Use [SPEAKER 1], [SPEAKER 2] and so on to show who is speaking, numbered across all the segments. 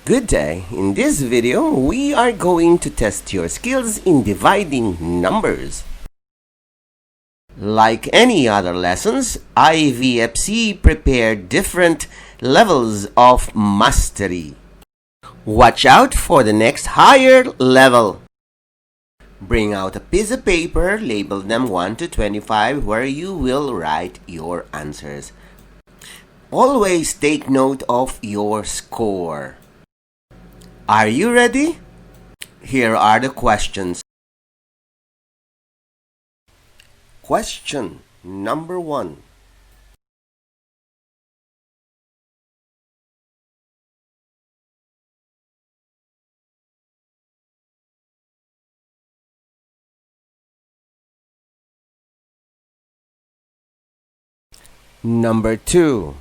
[SPEAKER 1] Good day. In this video, we are going to test your skills in dividing numbers. Like any other lessons, IVFC prepared different levels of mastery. Watch out for the next higher level. Bring out a piece of paper, label them 1 to 25 where you will write your answers. Always take note of your score. Are you ready? Here are the questions. Question number 1. Number 2.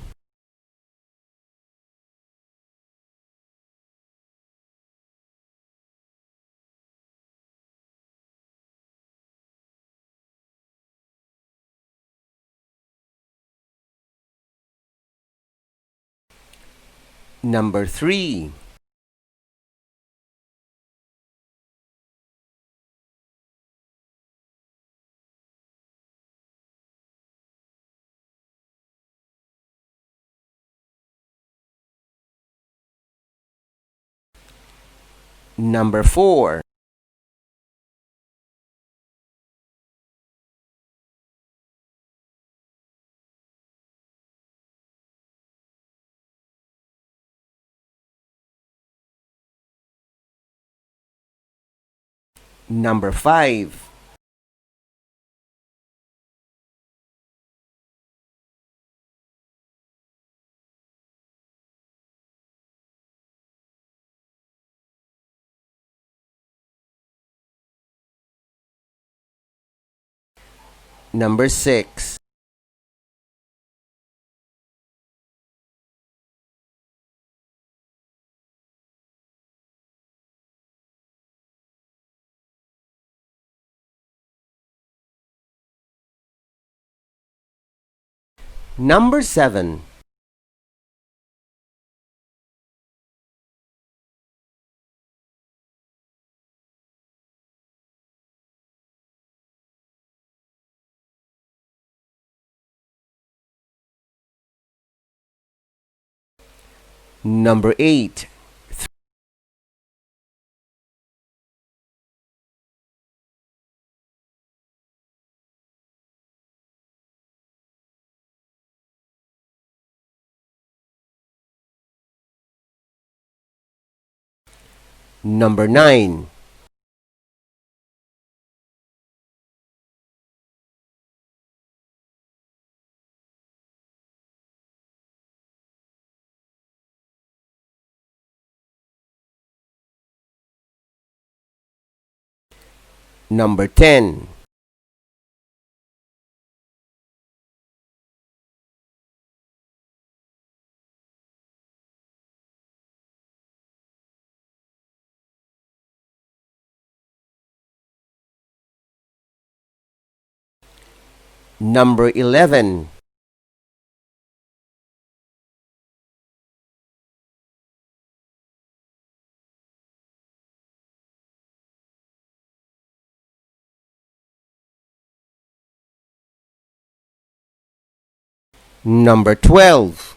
[SPEAKER 1] Number 3. Number 4. Number 5. Number 6. Number 7. Number 8. Number 9. Number 10. Number 11. Number 12.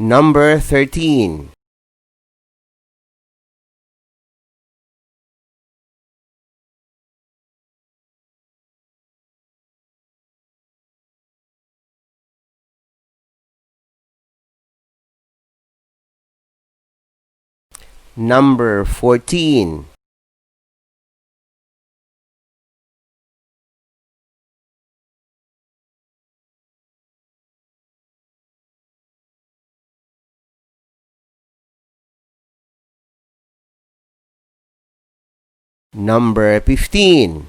[SPEAKER 1] Number 13. Number 14. Number 15.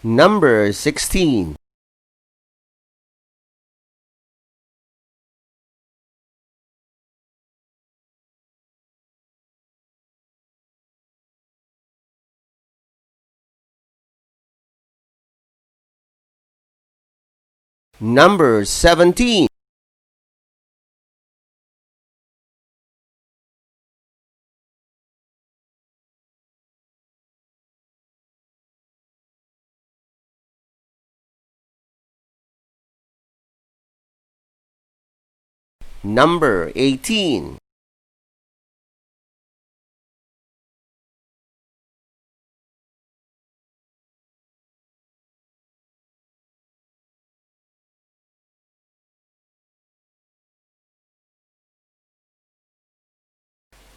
[SPEAKER 1] Number 16. Number 17. Number 18.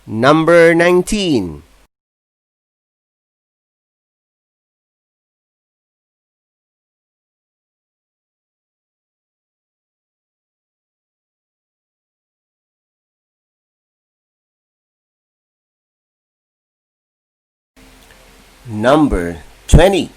[SPEAKER 1] Number 19. Number 20.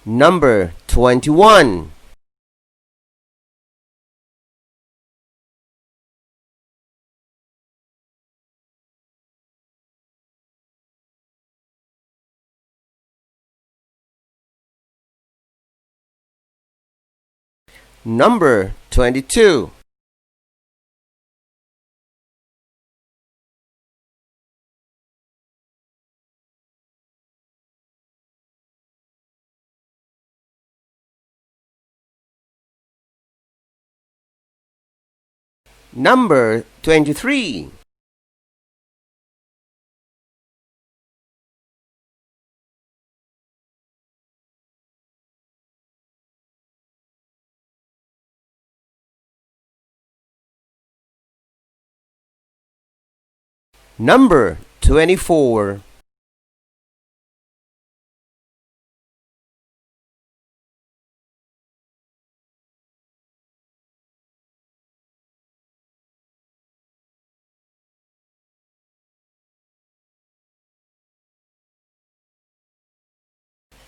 [SPEAKER 1] Number 21. Number 22. Number 23. Number 24.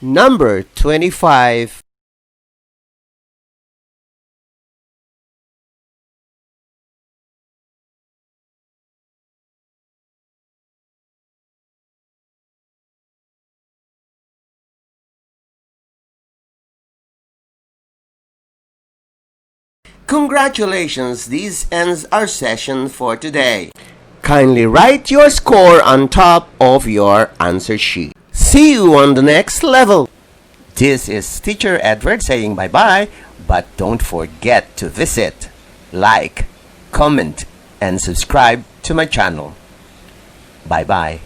[SPEAKER 1] Number 25. Congratulations, this ends our session for today. Kindly write your score on top of your answer sheet. See you on the next level. This is Teacher Edward saying bye-bye, but don't forget to visit, like, comment, and subscribe to my channel. Bye-bye.